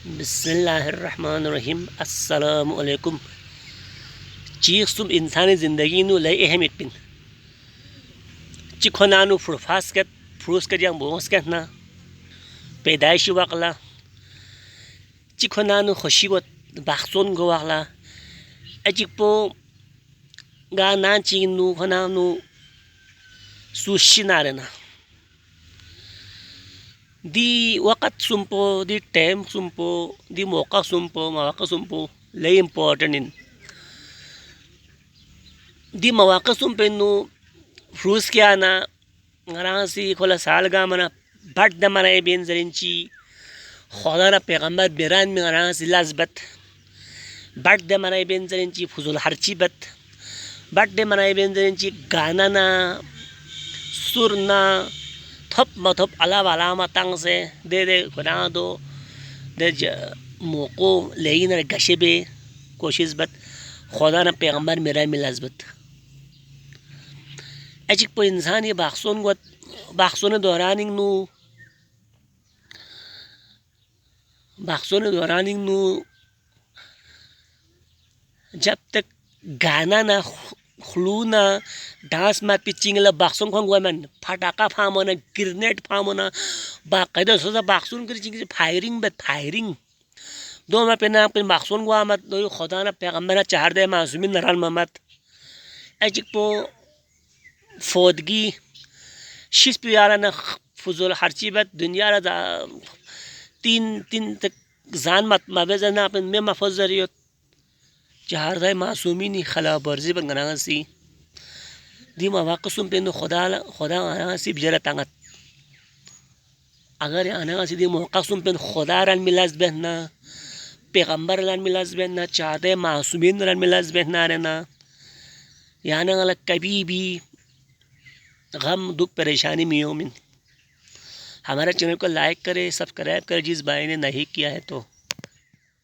बिस्मिल्लाहिर्रहमानिर्रहीम अस्सलामुअलैकुम। चीख सुम इंसानी ज़िंदगी नु लय अहमियत पिन चिखोनानु फुरफास के फ्रूस के जंग बोस के ना पैदाइशी वकला चिखोनानु खुशी व बाखसोन गो वकला अजिपो गा ना चीनु खनानु सुशिनारेना दी वक़्त सुम्पो दी टाइम सुम्पो दी मौका सुम्पो मौका सुम्पो लय इम्पोर्टेंट इन दी मौका सुम्पे नु फ्रूस क्या ना ngaraŋsi kola salga mana badda mana ben zarinci khodana peygambar beran mi ngaraŋsi lazbat badda mana ben zarinci fuzul harci bat badda mana ben zarinci gana na surna thop mathop ala wala matang se de konado de moko leina gashebe कोशिश बत खुदा ना पैगंबर मेरा मिलाजबत अजिक पो इंसान ये बाक्सोन दौरानिंग नु जब तक गाना ना खलूना डांस मा पिचिंग ला बाक्सोन खोंग वमन फटाका फामोना ग्रेनेड फामोना बाकायदा सोजा बाक्सोन कर फायरिंग दो मा पेना पे बाक्सोन गवा मत दो खुदा ना पैगंबर चार दे मासूमिन नरन मत अजिक पो फौदगी शिश पियारा ना फुजुल हरची बत दुनिया रा तीन तक जान मत मबेजना अपन में मफजरियत चार दे मासूमिनी खला बर्जी बंगनासी दी मवाकसुम पे खुदा आना सी बिजरा तांगत अगर आना सी दी मौकसुम पे खुदा रन मिलाज बहना पैगंबर रन मिलाज बहना चाहते मासूमिन रन मिलाज बहना रहना याना कभी भी गम दुख परेशानी में हो। हमारे चैनल को लाइक करें, सब्सक्राइब करें जिस भाई ने नहीं किया है तो।